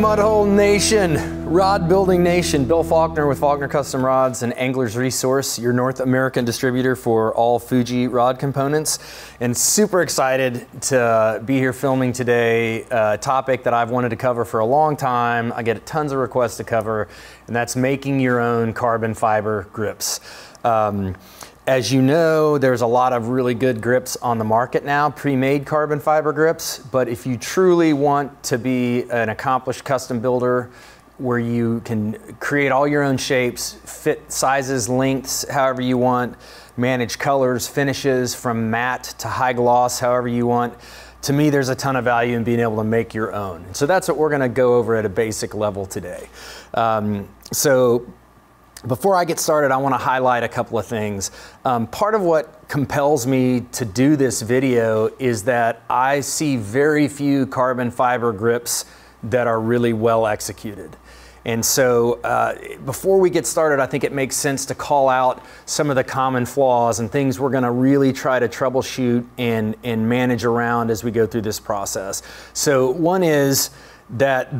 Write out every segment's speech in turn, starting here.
Mudhole Nation, rod building nation. Bill Falconer with Falconer Custom Rods and Angler's Resource, your North American distributor for all Fuji rod components. And super excited to be here filming today, a topic that I've wanted to cover for a long time. I get tons of requests to cover, and that's making your own carbon fiber grips. As you know, there's a lot of really good grips on the market now, pre-made carbon fiber grips, but if you truly want to be an accomplished custom builder where you can create all your own shapes, fit sizes, lengths, however you want, manage colors, finishes from matte to high gloss, however you want, to me there's a ton of value in being able to make your own. So that's what we're gonna go over at a basic level today. Before I get started, I want to highlight a couple of things. Part of what compels me to do this video is that I see very few carbon fiber grips that are really well executed. And so before we get started, I think it makes sense to call out some of the common flaws and things we're going to really try to troubleshoot and manage around as we go through this process. So one is that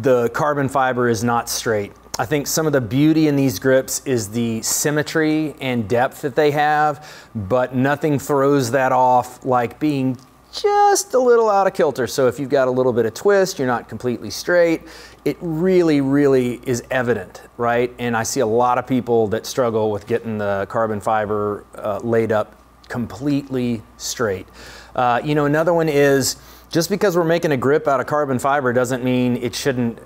the carbon fiber is not straight. I think some of the beauty in these grips is the symmetry and depth that they have, but nothing throws that off like being just a little out of kilter. So if you've got a little bit of twist, you're not completely straight, it really, really is evident, right? And I see a lot of people that struggle with getting the carbon fiber laid up completely straight. You know, another one is, just because we're making a grip out of carbon fiber doesn't mean it shouldn't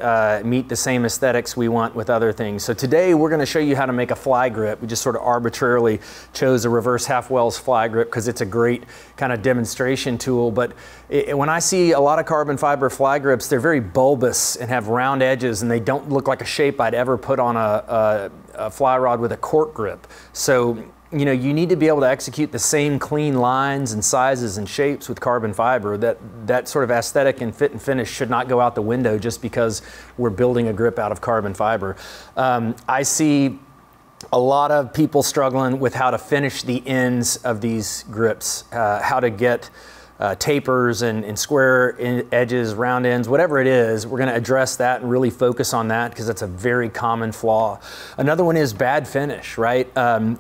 meet the same aesthetics we want with other things. So today we're going to show you how to make a fly grip. We just sort of arbitrarily chose a reverse half Wells fly grip because it's a great kind of demonstration tool. But when I see a lot of carbon fiber fly grips, they're very bulbous and have round edges, and they don't look like a shape I'd ever put on a fly rod with a cork grip. So you know, you need to be able to execute the same clean lines and sizes and shapes with carbon fiber. That sort of aesthetic and fit and finish should not go out the window just because we're building a grip out of carbon fiber. I see a lot of people struggling with how to finish the ends of these grips, how to get tapers and square edges, round ends, whatever it is. We're going to address that and really focus on that because that's a very common flaw. Another one is bad finish, right?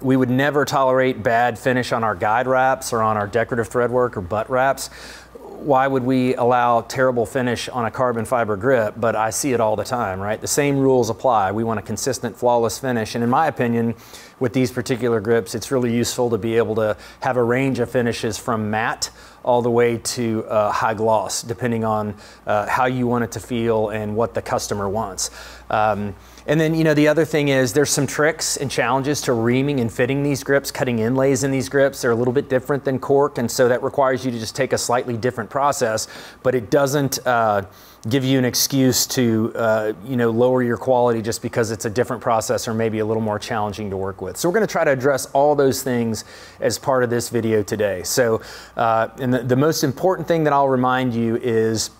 We would never tolerate bad finish on our guide wraps or on our decorative threadwork or butt wraps. Why would we allow terrible finish on a carbon fiber grip? But I see it all the time, right? The same rules apply. We want a consistent, flawless finish. And in my opinion, with these particular grips, it's really useful to be able to have a range of finishes from matte all the way to high gloss, depending on how you want it to feel and what the customer wants. And then, you know, the other thing is there's some tricks and challenges to reaming and fitting these grips, cutting inlays in these grips. They're a little bit different than cork, and so that requires you to just take a slightly different process, but it doesn't give you an excuse to, you know, lower your quality just because it's a different process or maybe a little more challenging to work with. So we're going to try to address all those things as part of this video today. So, and the most important thing that I'll remind you is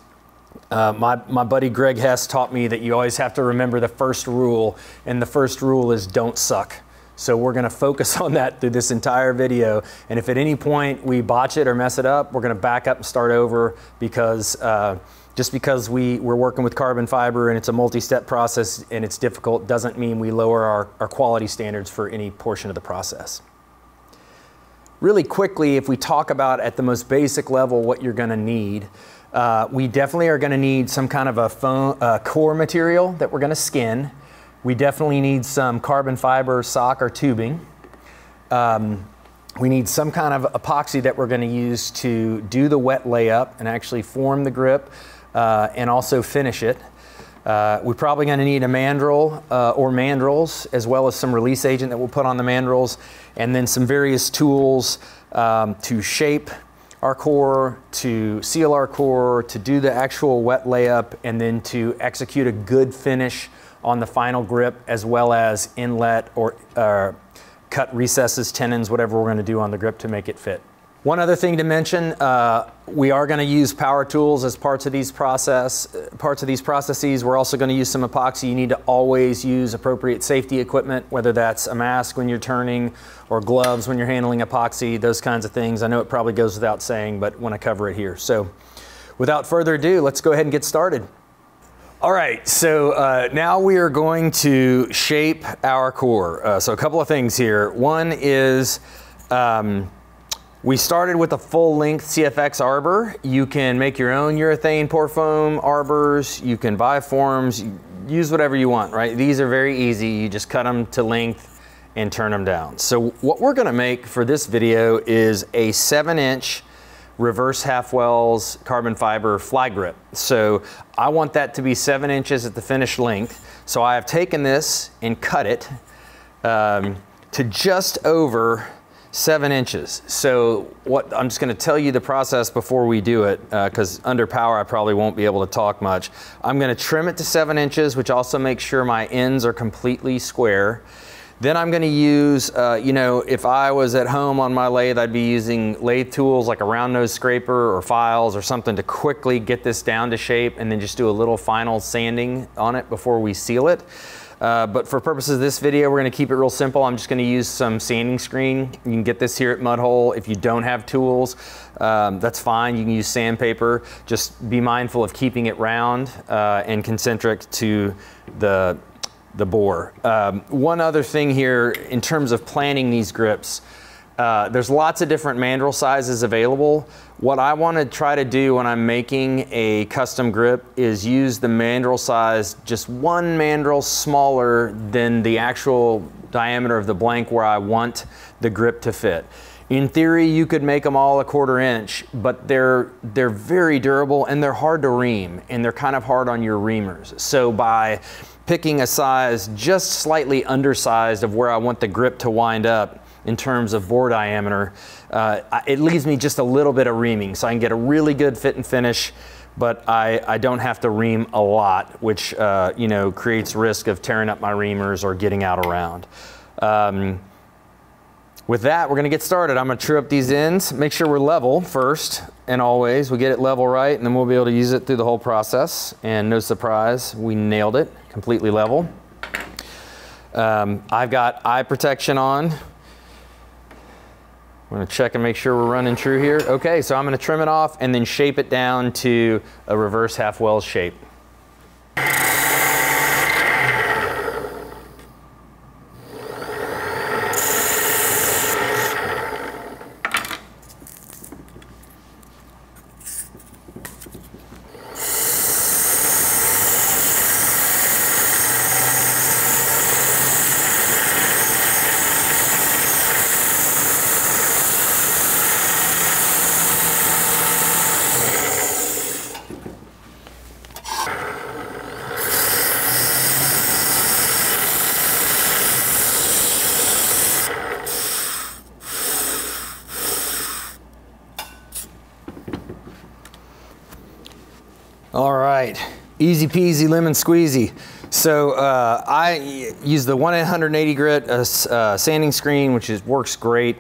my buddy Greg Hess taught me that you always have to remember the first rule, and the first rule is don't suck. So we're going to focus on that through this entire video, and if at any point we botch it or mess it up, we're going to back up and start over because just because we're working with carbon fiber and it's a multi-step process and it's difficult doesn't mean we lower our quality standards for any portion of the process. Really quickly, if we talk about at the most basic level what you're going to need, we definitely are going to need some kind of a foam, core material that we're going to skin. We definitely need some carbon fiber sock or tubing. We need some kind of epoxy that we're going to use to do the wet layup and actually form the grip and also finish it. We're probably going to need a mandrel or mandrels, as well as some release agent that we'll put on the mandrels, and then some various tools to shape our core, to seal our core, to do the actual wet layup, and then to execute a good finish on the final grip, as well as inlet or cut recesses, tenons, whatever we're going to do on the grip to make it fit. One other thing to mention, we are going to use power tools as parts of these processes. We're also going to use some epoxy. You need to always use appropriate safety equipment, whether that's a mask when you're turning or gloves when you're handling epoxy, those kinds of things. I know it probably goes without saying, but want to cover it here. So without further ado, let's go ahead and get started. All right, so now we are going to shape our core. So a couple of things here. One is we started with a full-length CFX arbor. You can make your own urethane pour foam arbors. You can buy forms. Use whatever you want, right? These are very easy. You just cut them to length and turn them down. So what we're gonna make for this video is a 7-inch reverse half wells carbon fiber fly grip. So I want that to be 7 inches at the finished length. So I have taken this and cut it to just over 7 inches. So I'm just going to tell you the process before we do it, because under power I probably won't be able to talk much. I'm going to trim it to 7 inches, which also makes sure my ends are completely square. Then I'm going to use, you know, if I was at home on my lathe, I'd be using lathe tools like a round nose scraper or files or something to quickly get this down to shape, and then just do a little final sanding on it before we seal it. But for purposes of this video, we're going to keep it real simple. I'm just going to use some sanding screen. You can get this here at Mudhole. If you don't have tools, that's fine. You can use sandpaper. Just be mindful of keeping it round and concentric to the bore. One other thing here in terms of planning these grips, there's lots of different mandrel sizes available. What I want to try to do when I'm making a custom grip is use the mandrel size just one mandrel smaller than the actual diameter of the blank where I want the grip to fit. In theory, you could make them all 1/4 inch, but they're very durable and they're hard to ream, and they're kind of hard on your reamers. So by picking a size just slightly undersized of where I want the grip to wind up in terms of bore diameter, it leaves me just a little bit of reaming, so I can get a really good fit and finish, but I don't have to ream a lot, which you know, creates risk of tearing up my reamers or getting out around. With that, we're gonna get started. I'm gonna true up these ends, make sure we're level first, and always we get it level right, and then we'll be able to use it through the whole process. And no surprise, we nailed it, completely level. I've got eye protection on. I'm gonna check and make sure we're running true here. Okay, so I'm gonna trim it off and then shape it down to a reverse half well shape. All right, easy peasy lemon squeezy. So I use the 1/180 grit sanding screen, which works great,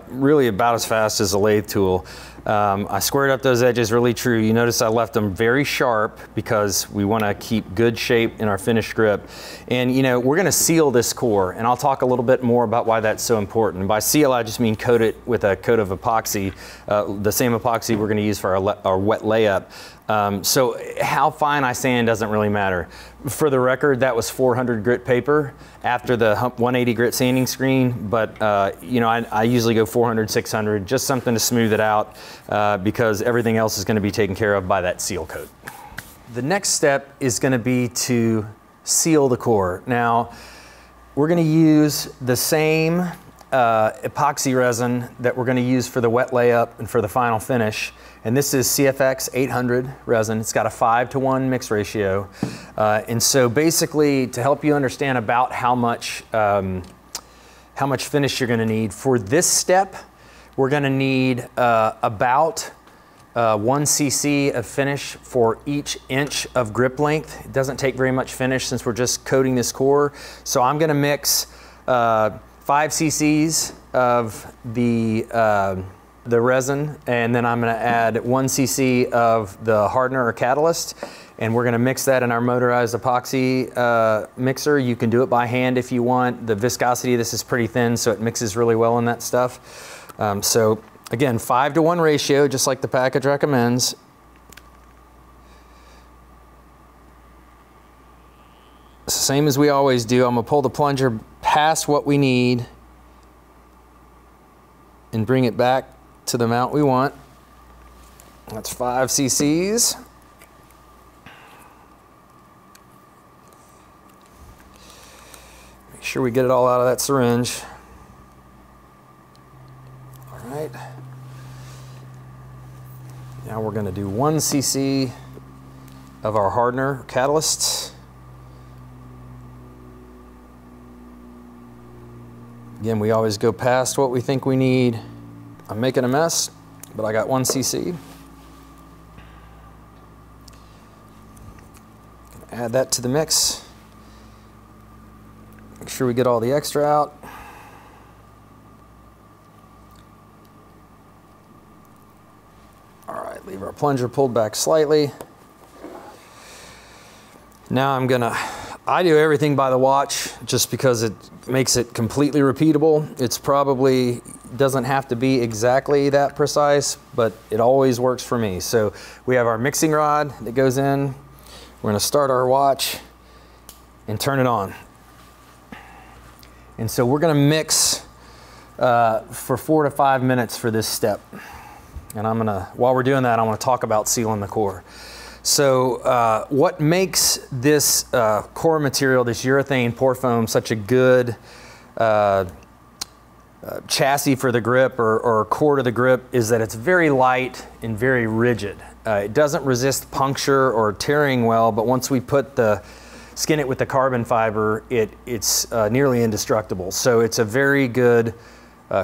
really about as fast as a lathe tool. I squared up those edges really true. You notice I left them very sharp because we want to keep good shape in our finished grip. And you know, we're going to seal this core, and I'll talk a little bit more about why that's so important. By seal, I just mean coat it with a coat of epoxy, the same epoxy we're going to use for our wet layup. So how fine I sand doesn't really matter. For the record, that was 400 grit paper after the 180 grit sanding screen, but you know, I usually go 400, 600, just something to smooth it out because everything else is going to be taken care of by that seal coat. The next step is going to be to seal the core. Now, we're going to use the same epoxy resin that we're going to use for the wet layup and for the final finish. And this is CFX 800 resin. It's got a 5-to-1 mix ratio. And so basically, to help you understand about how much finish you're gonna need, for this step, we're gonna need about 1 cc of finish for each inch of grip length. It doesn't take very much finish since we're just coating this core. So I'm gonna mix 5 cc's of the resin, and then I'm going to add 1 cc of the hardener or catalyst, and we're going to mix that in our motorized epoxy mixer. You can do it by hand if you want. The viscosity of this is pretty thin, so it mixes really well in that stuff. So again, 5-to-1 ratio, just like the package recommends. same as we always do, I'm gonna pull the plunger past what we need and bring it back to the amount we want. That's 5 cc's. Make sure we get it all out of that syringe. All right. Now we're going to do 1 cc of our hardener catalyst. Again, we always go past what we think we need. I'm making a mess, but I got 1 cc. Add that to the mix. Make sure we get all the extra out. All right, leave our plunger pulled back slightly. Now I do everything by the watch just because it makes it completely repeatable. It's probably doesn't have to be exactly that precise, but it always works for me. So we have our mixing rod that goes in. We're going to start our watch and turn it on. And so we're going to mix for 4 to 5 minutes for this step. And while we're doing that, I want to talk about sealing the core. So what makes this core material, this urethane pore foam, such a good chassis for the grip or core to the grip is that it's very light and very rigid. It doesn't resist puncture or tearing well, but once we skin it with the carbon fiber, it's nearly indestructible. So it's a very good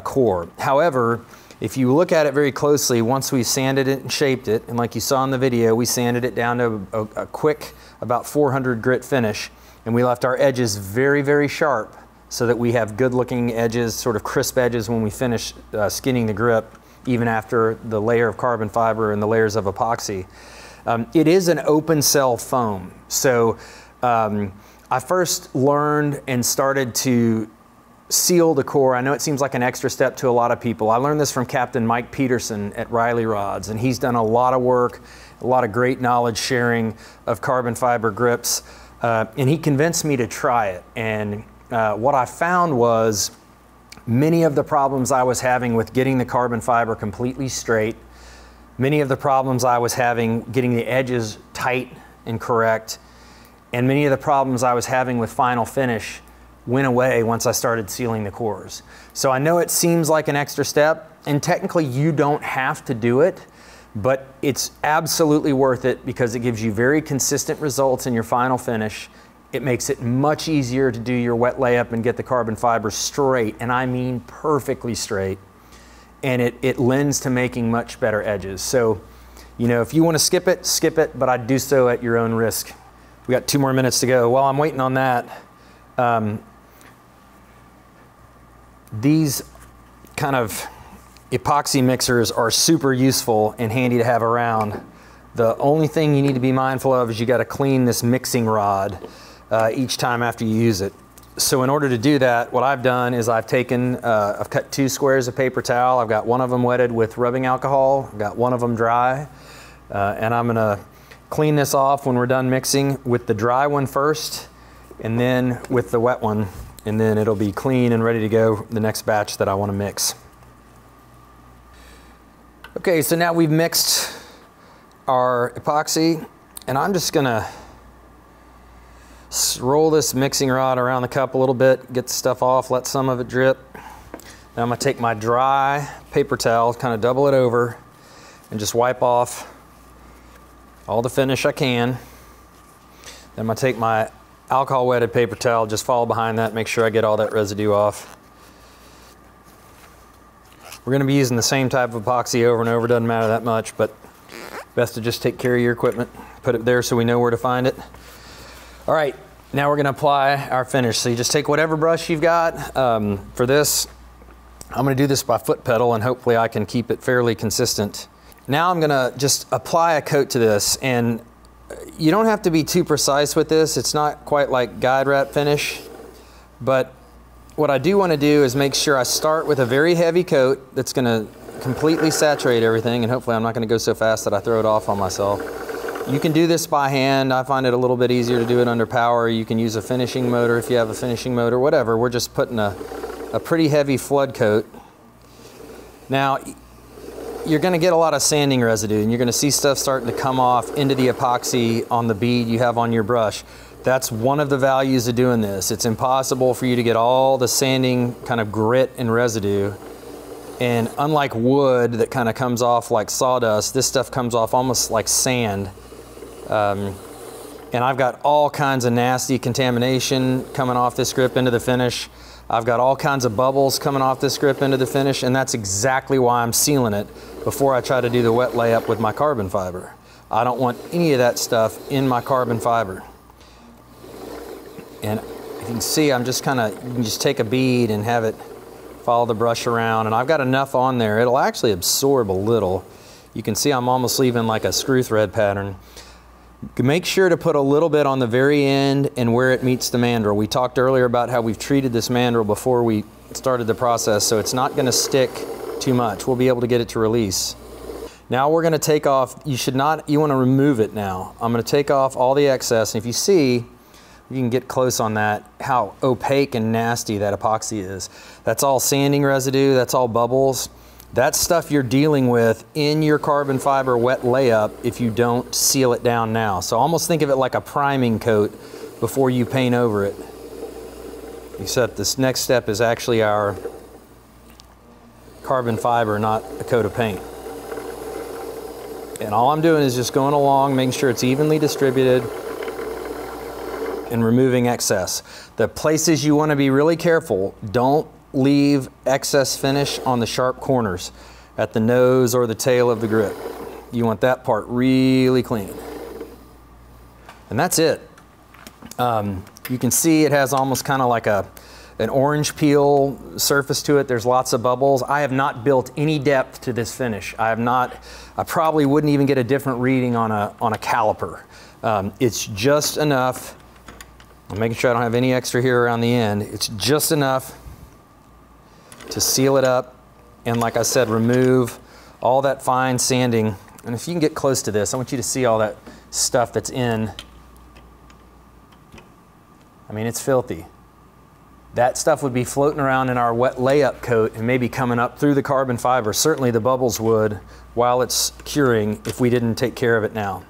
core. However, if you look at it very closely, once we sanded it and shaped it, and like you saw in the video, we sanded it down to a quick, about 400 grit finish, and we left our edges very, very sharp so that we have good looking edges, sort of crisp edges when we finish skinning the grip, even after the layer of carbon fiber and the layers of epoxy. It is an open cell foam. So I first learned and started to seal the core. I know it seems like an extra step to a lot of people. I learned this from Captain Mike Peterson at Riley Rods, and he's done a lot of work, a lot of great knowledge sharing of carbon fiber grips, and he convinced me to try it. And what I found was many of the problems I was having with getting the carbon fiber completely straight, many of the problems I was having getting the edges tight and correct, and many of the problems I was having with final finish went away once I started sealing the cores. So I know it seems like an extra step, and technically you don't have to do it, but it's absolutely worth it because it gives you very consistent results in your final finish. It makes it much easier to do your wet layup and get the carbon fiber straight, and I mean perfectly straight. And it lends to making much better edges. So, you know, if you want to skip it, but I'd do so at your own risk. We got 2 more minutes to go. While I'm waiting on that, these kind of epoxy mixers are super useful and handy to have around. The only thing you need to be mindful of is you got to clean this mixing rod each time after you use it. So in order to do that, what I've done is I've cut 2 squares of paper towel. I've got one of them wetted with rubbing alcohol. I've got one of them dry. And I'm gonna clean this off when we're done mixing with the dry one first, and then with the wet one, and then it'll be clean and ready to go the next batch that I want to mix. Okay, so now we've mixed our epoxy, and I'm just gonna roll this mixing rod around the cup a little bit, get the stuff off, let some of it drip. Now I'm gonna take my dry paper towel, kind of double it over, and just wipe off all the finish I can. Then I'm gonna take my alcohol wetted paper towel, just follow behind that, make sure I get all that residue off. We're gonna be using the same type of epoxy over and over, doesn't matter that much, but best to just take care of your equipment. Put it there so we know where to find it. All right, now we're gonna apply our finish. So you just take whatever brush you've got. For this, I'm gonna do this by foot pedal, and hopefully I can keep it fairly consistent. Now I'm gonna just apply a coat to this, and you don't have to be too precise with this. It's not quite like guide wrap finish, but what I do want to do is make sure I start with a very heavy coat that's going to completely saturate everything, and hopefully I'm not going to go so fast that I throw it off on myself. You can do this by hand. I find it a little bit easier to do it under power. You can use a finishing motor if you have a finishing motor, whatever. We're just putting a pretty heavy flood coat. Now, you're going to get a lot of sanding residue, and you're going to see stuff starting to come off into the epoxy on the bead you have on your brush. That's one of the values of doing this. It's impossible for you to get all the sanding kind of grit and residue. And unlike wood that kind of comes off like sawdust, this stuff comes off almost like sand. And I've got all kinds of nasty contamination coming off this grip into the finish. I've got all kinds of bubbles coming off this grip into the finish, and that's exactly why I'm sealing it before I try to do the wet layup with my carbon fiber. I don't want any of that stuff in my carbon fiber. And if you can see, I'm just you can just take a bead and have it follow the brush around, and I've got enough on there. It'll actually absorb a little. You can see I'm almost leaving like a screw thread pattern. Make sure to put a little bit on the very end and where it meets the mandrel. We talked earlier about how we've treated this mandrel before we started the process, so it's not going to stick too much. We'll be able to get it to release. Now we're going to take off, you want to remove it now. I'm going to take off all the excess, and if you see, you can get close on that, how opaque and nasty that epoxy is. That's all sanding residue, that's all bubbles. That's stuff you're dealing with in your carbon fiber wet layup if you don't seal it down now. So almost think of it like a priming coat before you paint over it. Except this next step is actually our carbon fiber, not a coat of paint. And all I'm doing is just going along, making sure it's evenly distributed and removing excess. The places you want to be really careful, don't leave excess finish on the sharp corners at the nose or the tail of the grip. You want that part really clean. And that's it. You can see it has almost kind of like an orange peel surface to it. There's lots of bubbles. I have not built any depth to this finish. I probably wouldn't even get a different reading on a caliper. It's just enough. I'm making sure I don't have any extra here around the end. It's just enough to seal it up, and like I said, remove all that fine sanding. And if you can get close to this, I want you to see all that stuff that's in. I mean, it's filthy. That stuff would be floating around in our wet layup coat and maybe coming up through the carbon fiber. Certainly the bubbles would while it's curing if we didn't take care of it now.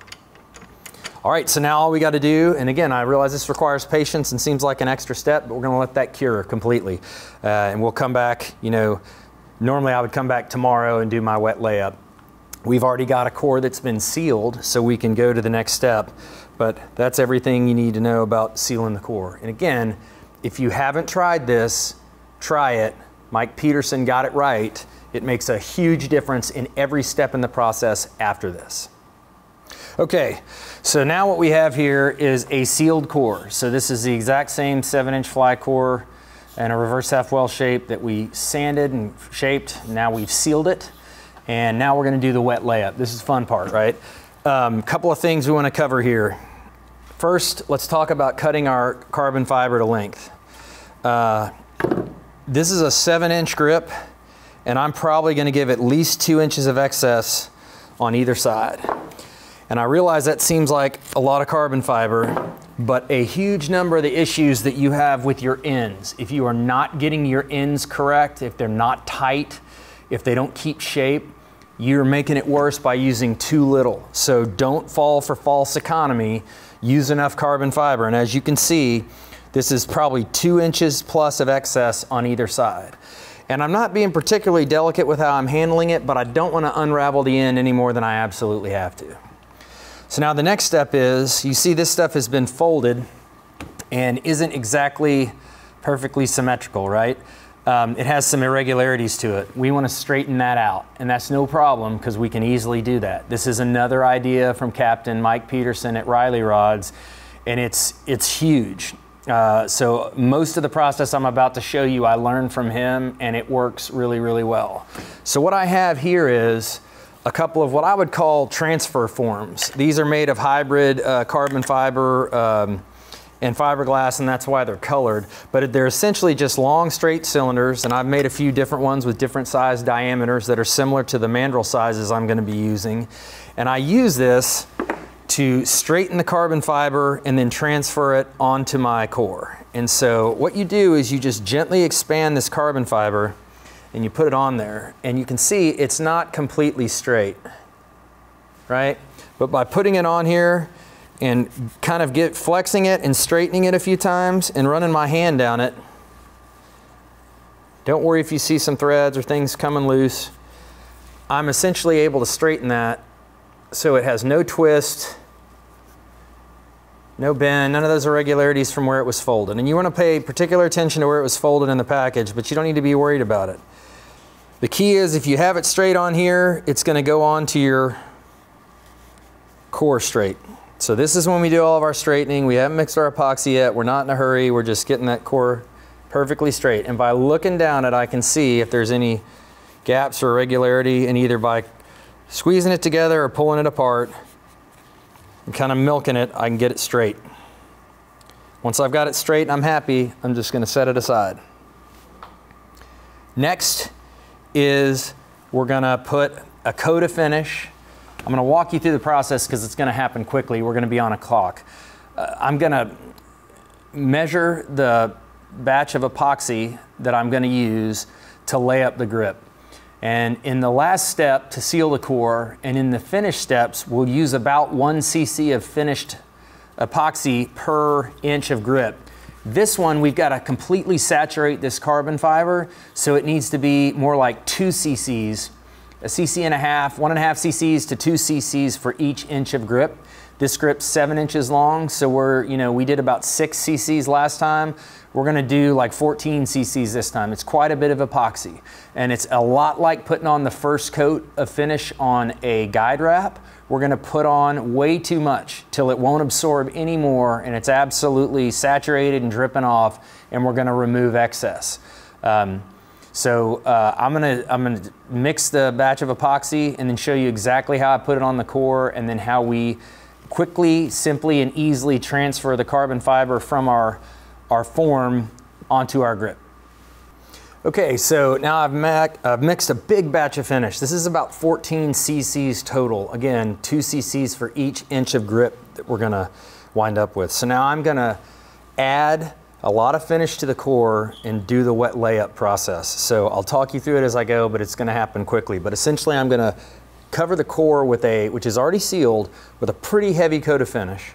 All right, so now all we got to do, and again, I realize this requires patience and seems like an extra step, but we're going to let that cure completely. And we'll come back, normally I would come back tomorrow and do my wet layup. We've already got a core that's been sealed, so we can go to the next step. But that's everything you need to know about sealing the core. And again, if you haven't tried this, try it. Mike Peterson got it right. It makes a huge difference in every step in the process after this. Okay, so now what we have here is a sealed core. So this is the exact same 7-inch fly core and a reverse half well shape that we sanded and shaped. Now we've sealed it, and now we're going to do the wet layup. This is the fun part, right? Couple of things we want to cover here. First, let's talk about cutting our carbon fiber to length. This is a 7-inch grip, and I'm probably going to give at least 2 inches of excess on either side. And I realize that seems like a lot of carbon fiber, but a huge number of the issues that you have with your ends, if you are not getting your ends correct, if they're not tight, if they don't keep shape, you're making it worse by using too little. So don't fall for false economy. Use enough carbon fiber. And as you can see, this is probably 2 inches plus of excess on either side. And I'm not being particularly delicate with how I'm handling it, but I don't want to unravel the end any more than I absolutely have to. So now the next step is, you see this stuff has been folded and isn't exactly perfectly symmetrical, right? It has some irregularities to it. We want to straighten that out, and that's no problem because we can easily do that. This is another idea from Captain Mike Peterson at Riley Rods, and it's huge. So most of the process I'm about to show you, I learned from him, and it works really, really well. So what I have here is a couple of what I would call transfer forms. These are made of hybrid carbon fiber and fiberglass, and that's why they're colored. But they're essentially just long, straight cylinders, and I've made a few different ones with different size diameters that are similar to the mandrel sizes I'm going to be using. And I use this to straighten the carbon fiber and then transfer it onto my core. And so what you do is you just gently expand this carbon fiber and you put it on there, and you can see it's not completely straight, right? But by putting it on here and kind of flexing it and straightening it a few times and running my hand down it, don't worry if you see some threads or things coming loose. I'm essentially able to straighten that so it has no twist, no bend, none of those irregularities from where it was folded. And you want to pay particular attention to where it was folded in the package, but you don't need to be worried about it. The key is if you have it straight on here, it's going to go onto your core straight. So this is when we do all of our straightening. We haven't mixed our epoxy yet. We're not in a hurry. We're just getting that core perfectly straight. And by looking down it, I can see if there's any gaps or irregularity, and either by squeezing it together or pulling it apart and kind of milking it, I can get it straight. Once I've got it straight and I'm happy, I'm just going to set it aside. Next is we're going to put a coat of finish. I'm going to walk you through the process because it's going to happen quickly. We're going to be on a clock. I'm going to measure the batch of epoxy that I'm going to use to lay up the grip. And in the last step to seal the core, and in the finish steps, we'll use about 1 cc of finished epoxy per inch of grip. This one, we've got to completely saturate this carbon fiber, so it needs to be more like 2 cc's, a cc and a half, 1.5 cc's to 2 cc's for each inch of grip. This grip's 7 inches long, so we did about 6 cc's last time. We're going to do like 14 cc's this time. It's quite a bit of epoxy, and it's a lot like putting on the first coat of finish on a guide wrap. We're going to put on way too much till it won't absorb anymore, and it's absolutely saturated and dripping off, and we're going to remove excess. I'm gonna mix the batch of epoxy and then show you exactly how I put it on the core, and then how we quickly, simply, and easily transfer the carbon fiber from our form onto our grip. Okay, so now I've mixed a big batch of finish. This is about 14 cc's total. Again, 2 cc's for each inch of grip that we're gonna wind up with. So now I'm gonna add a lot of finish to the core and do the wet layup process. So I'll talk you through it as I go, but it's gonna happen quickly. But essentially I'm gonna cover the core with which is already sealed, with a pretty heavy coat of finish.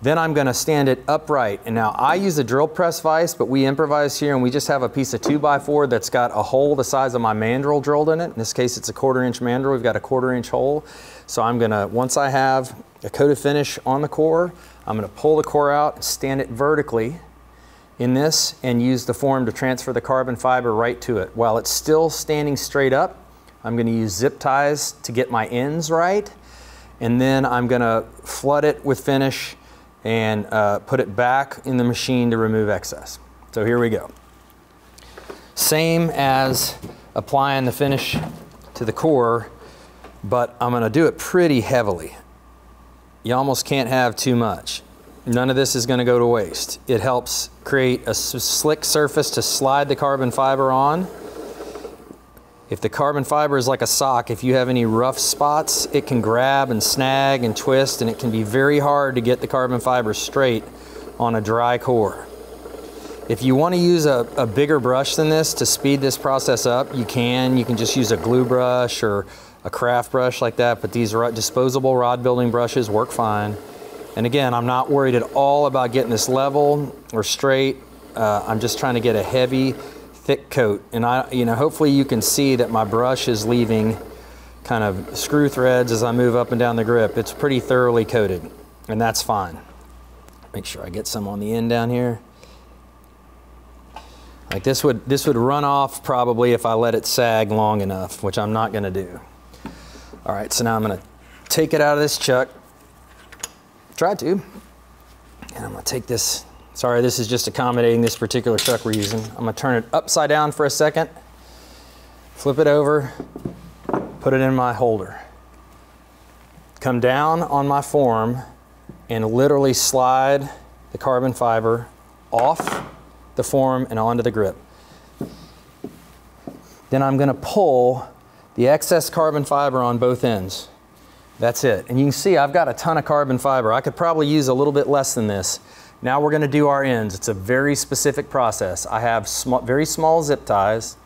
Then I'm going to stand it upright. And now I use a drill press vise, but we improvise here, and we just have a piece of 2x4 that's got a hole the size of my mandrel drilled in it. In this case, it's a 1/4 inch mandrel. We've got a 1/4 inch hole. So I'm going to, once I have a coat of finish on the core, I'm going to pull the core out and stand it vertically in this, and use the form to transfer the carbon fiber right to it. While it's still standing straight up, I'm going to use zip ties to get my ends right. And then I'm going to flood it with finish and put it back in the machine to remove excess. So here we go. Same as applying the finish to the core, but I'm gonna do it pretty heavily. You almost can't have too much. None of this is gonna go to waste. It helps create a slick surface to slide the carbon fiber on. If the carbon fiber is like a sock, if you have any rough spots, it can grab and snag and twist, and it can be very hard to get the carbon fiber straight on a dry core. If you want to use a bigger brush than this to speed this process up, you can. You can just use a glue brush or a craft brush like that, but these disposable rod building brushes work fine. And again, I'm not worried at all about getting this level or straight. I'm just trying to get a heavy, thick coat, and hopefully you can see that my brush is leaving kind of screw threads as I move up and down the grip. It's pretty thoroughly coated, and that's fine. Make sure I get some on the end down here. Like this would run off probably if I let it sag long enough, which I'm not going to do. All right, so now I'm going to take it out of this chuck. Try to, and I'm going to take this. Sorry, this is just accommodating this particular chuck we're using. I'm gonna turn it upside down for a second, flip it over, put it in my holder. Come down on my form and literally slide the carbon fiber off the form and onto the grip. Then I'm gonna pull the excess carbon fiber on both ends. That's it. And you can see I've got a ton of carbon fiber. I could probably use a little bit less than this. Now we're going to do our ends. It's a very specific process. I have very small zip ties,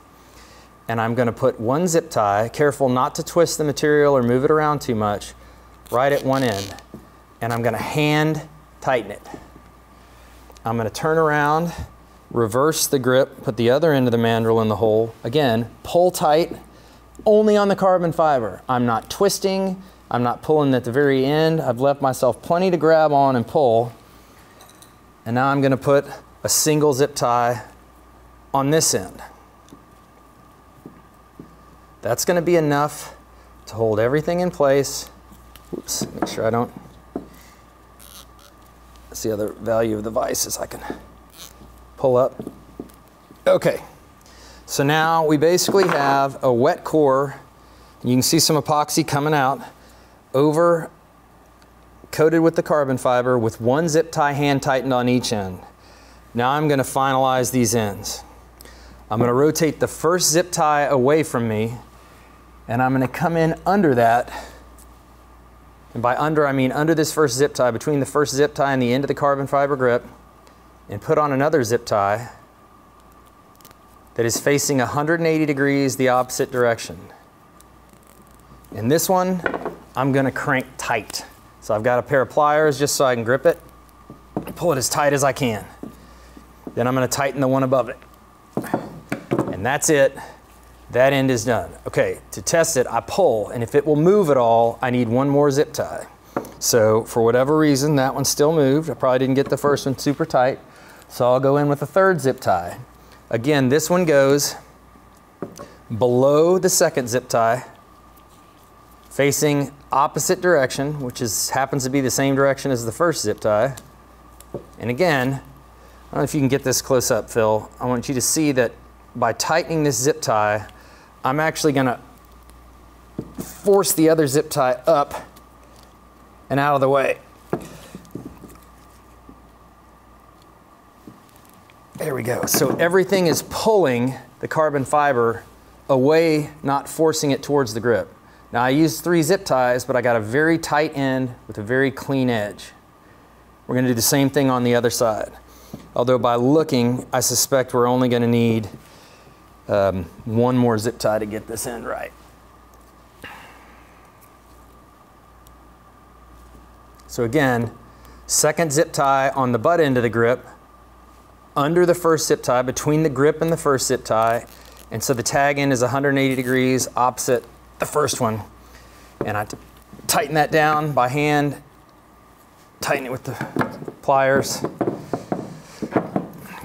and I'm going to put one zip tie, careful not to twist the material or move it around too much, right at one end. And I'm going to hand tighten it. I'm going to turn around, reverse the grip, put the other end of the mandrel in the hole. Again, pull tight, only on the carbon fiber. I'm not twisting. I'm not pulling at the very end. I've left myself plenty to grab on and pull. And now I'm going to put a single zip tie on this end. That's going to be enough to hold everything in place. Oops, make sure I don't. That's the other value of the vise is I can pull up. Okay, so now we basically have a wet core. You can see some epoxy coming out over coated with the carbon fiber with one zip tie hand tightened on each end. Now I'm going to finalize these ends. I'm going to rotate the first zip tie away from me, and I'm going to come in under that. And by under, I mean under this first zip tie, between the first zip tie and the end of the carbon fiber grip, and put on another zip tie that is facing 180 degrees the opposite direction. And this one, I'm going to crank tight. So I've got a pair of pliers just so I can grip it, pull it as tight as I can. Then I'm going to tighten the one above it. And that's it. That end is done. Okay, to test it, I pull, and if it will move at all, I need one more zip tie. So for whatever reason, that one still moved. I probably didn't get the first one super tight. So I'll go in with a third zip tie. Again, this one goes below the second zip tie, facing opposite direction, which happens to be the same direction as the first zip tie. And again, I don't know if you can get this close up, Phil. I want you to see that by tightening this zip tie, I'm actually going to force the other zip tie up and out of the way. There we go. So everything is pulling the carbon fiber away, not forcing it towards the grip. Now I used 3 zip ties, but I got a very tight end with a very clean edge. We're going to do the same thing on the other side. Although by looking, I suspect we're only going to need one more zip tie to get this end right. So again, second zip tie on the butt end of the grip, under the first zip tie, between the grip and the first zip tie, and so the tag end is 180 degrees opposite the first one. And I tighten that down by hand, tighten it with the pliers.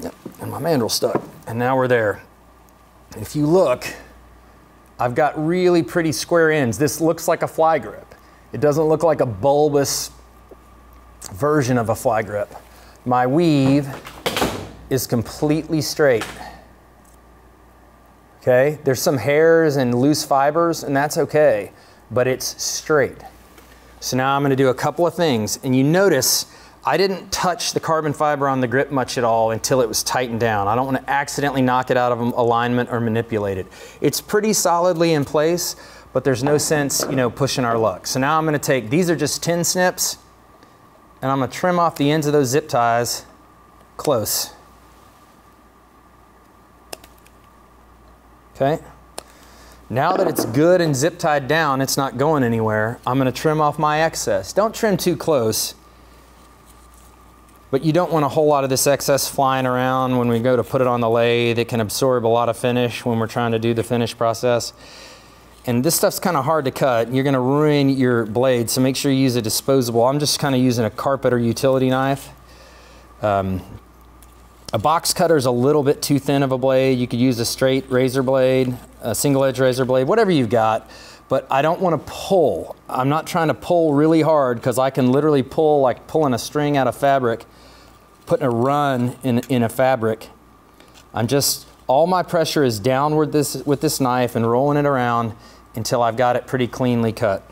Yep, and my mandrel's stuck. And now we're there. If you look, I've got really pretty square ends. This looks like a fly grip. It doesn't look like a bulbous version of a fly grip. My weave is completely straight. Okay, there's some hairs and loose fibers, and that's okay, but it's straight. So now I'm going to do a couple of things, and you notice I didn't touch the carbon fiber on the grip much at all until it was tightened down. I don't want to accidentally knock it out of alignment or manipulate it. It's pretty solidly in place, but there's no sense, pushing our luck. So now I'm going to take, these are just tin snips, and I'm going to trim off the ends of those zip ties close. Okay, now that it's good and zip tied down, it's not going anywhere, I'm going to trim off my excess. Don't trim too close, but you don't want a whole lot of this excess flying around when we go to put it on the lathe. It can absorb a lot of finish when we're trying to do the finish process. And this stuff's kind of hard to cut. You're going to ruin your blade, so make sure you use a disposable. I'm just kind of using a carpet or utility knife. A box cutter is a little bit too thin of a blade. You could use a straight razor blade, a single edge razor blade, whatever you've got. But I don't want to pull. I'm not trying to pull really hard because I can literally pull like pulling a string out of fabric, putting a run in a fabric. All my pressure is downward with this knife and rolling it around until I've got it pretty cleanly cut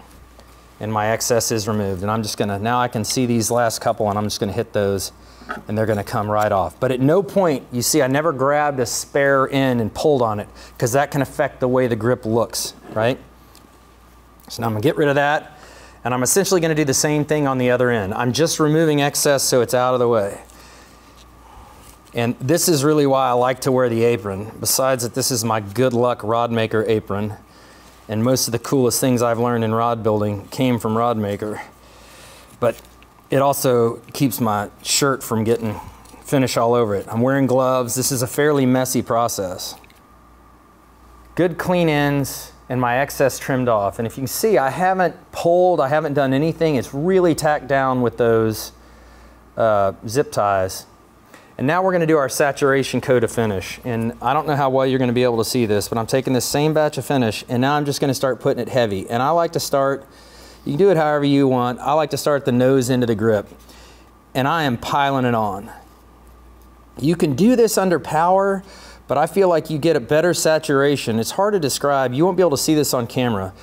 and my excess is removed. And I'm just gonna, now I can see these last couple and I'm just gonna hit those and they're gonna come right off. But at no point, you see I never grabbed a spare end and pulled on it because that can affect the way the grip looks, right? So now I'm gonna get rid of that. And I'm essentially going to do the same thing on the other end. I'm just removing excess so it's out of the way. And this is really why I like to wear the apron. Besides that, this is my good luck rod maker apron. And most of the coolest things I've learned in rod building came from rod maker. But it also keeps my shirt from getting finish all over it. I'm wearing gloves. This is a fairly messy process. Good clean ends and my excess trimmed off. And if you can see, I haven't pulled, I haven't done anything. It's really tacked down with those zip ties. And now we're going to do our saturation coat of finish. And I don't know how well you're going to be able to see this, but I'm taking this same batch of finish and now I'm just going to start putting it heavy. And I like to start, you can do it however you want. I like to start the nose end of the grip. And I am piling it on. You can do this under power, but I feel like you get a better saturation. It's hard to describe. You won't be able to see this on camera.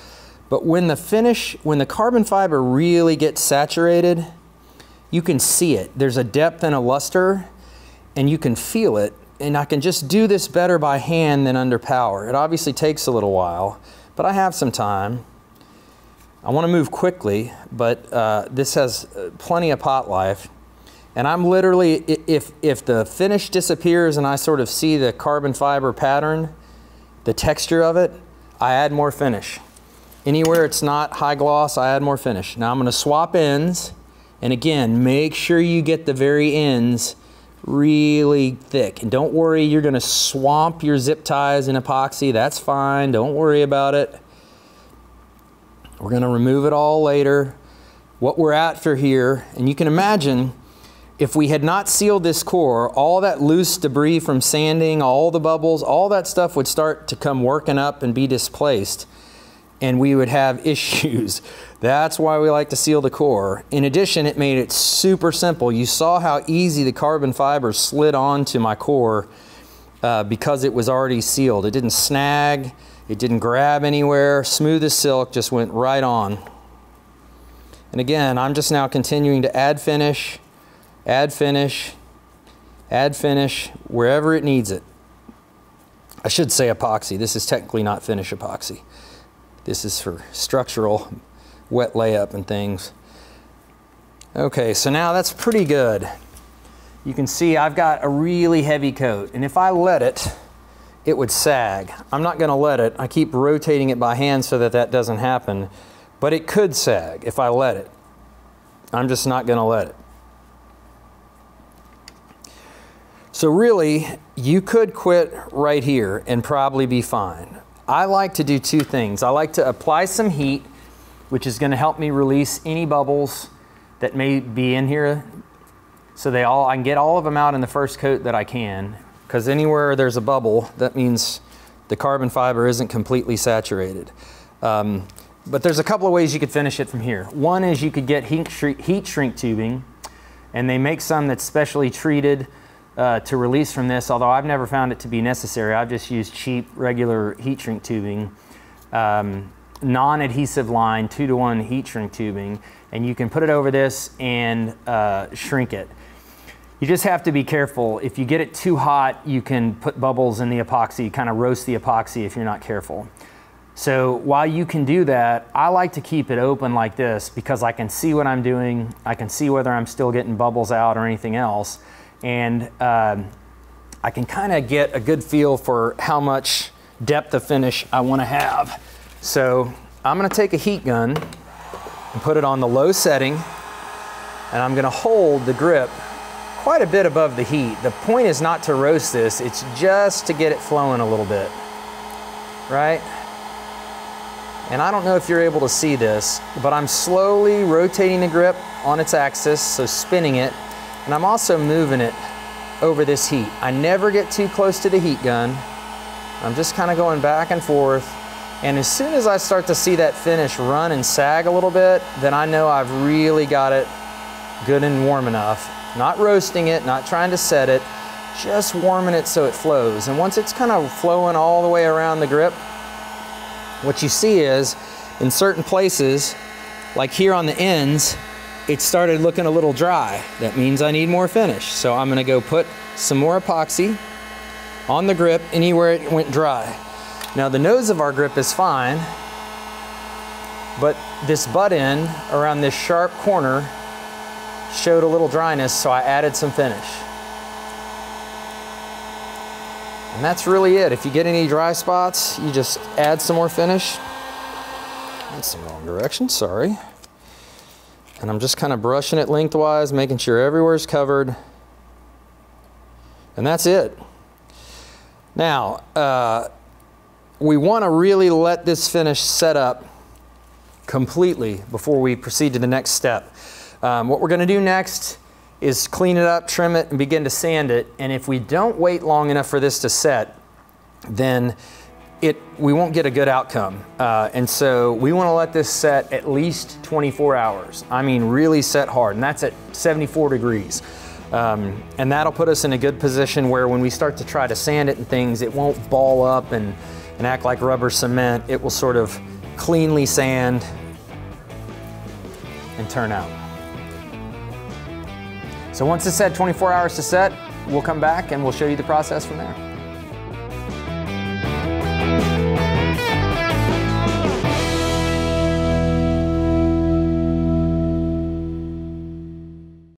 But when the carbon fiber really gets saturated, you can see it. There's a depth and a luster, and you can feel it. And I can just do this better by hand than under power. It obviously takes a little while, but I have some time. I want to move quickly, but this has plenty of pot life. And I'm literally, if the finish disappears and I sort of see the carbon fiber pattern, the texture of it, I add more finish. Anywhere it's not high gloss, I add more finish. Now I'm going to swap ends. And again, make sure you get the very ends really thick. And don't worry, you're going to swamp your zip ties in epoxy. That's fine. Don't worry about it. We're going to remove it all later. What we're after here, and you can imagine, if we had not sealed this core, all that loose debris from sanding, all the bubbles, all that stuff would start to come working up and be displaced, and we would have issues. That's why we like to seal the core. In addition, it made it super simple. You saw how easy the carbon fiber slid onto my core because it was already sealed. It didn't snag, it didn't grab anywhere, smooth as silk, just went right on. And again, I'm just now continuing to add finish, add finish, add finish, wherever it needs it. I should say epoxy. This is technically not finish epoxy. This is for structural wet layup and things. Okay, so now that's pretty good. You can see I've got a really heavy coat, and if I let it, it would sag. I'm not going to let it. I keep rotating it by hand so that that doesn't happen, but it could sag if I let it. I'm just not going to let it. So really, you could quit right here and probably be fine. I like to do two things. I like to apply some heat, which is going to help me release any bubbles that may be in here. So I can get all of them out in the first coat that I can, because anywhere there's a bubble, that means the carbon fiber isn't completely saturated. But there's a couple of ways you could finish it from here. One is you could get heat shrink tubing, and they make some that's specially treated to release from this, although I've never found it to be necessary. I've just used cheap, regular heat shrink tubing, non-adhesive line, 2-to-1 heat shrink tubing, and you can put it over this and shrink it. You just have to be careful. If you get it too hot, you can put bubbles in the epoxy, kind of roast the epoxy if you're not careful. So while you can do that, I like to keep it open like this because I can see what I'm doing. I can see whether I'm still getting bubbles out or anything else. And I can kind of get a good feel for how much depth of finish I want to have. So I'm going to take a heat gun and put it on the low setting, and I'm going to hold the grip quite a bit above the heat. The point is not to roast this, it's just to get it flowing a little bit, right? And I don't know if you're able to see this, but I'm slowly rotating the grip on its axis, so spinning it, and I'm also moving it over this heat. I never get too close to the heat gun. I'm just kind of going back and forth, and as soon as I start to see that finish run and sag a little bit, then I know I've really got it good and warm enough. Not roasting it, not trying to set it, just warming it so it flows. And once it's kind of flowing all the way around the grip, what you see is, in certain places, like here on the ends, it started looking a little dry. That means I need more finish. So I'm gonna go put some more epoxy on the grip anywhere it went dry. Now the nose of our grip is fine. But this butt end around this sharp corner showed a little dryness, so I added some finish. And that's really it. If you get any dry spots, you just add some more finish. That's the wrong direction, sorry. And I'm just kind of brushing it lengthwise, making sure everywhere's covered. And that's it. Now, we want to really let this finish set up completely before we proceed to the next step. What we're going to do next is clean it up, trim it, and begin to sand it. And if we don't wait long enough for this to set, then we won't get a good outcome. And so we want to let this set at least 24 hours. I mean, really set hard, and that's at 74 degrees. And that'll put us in a good position where when we start to try to sand it and things, it won't ball up and act like rubber cement. It will sort of cleanly sand and turn out. So once it's set 24 hours to set, we'll come back and we'll show you the process from there.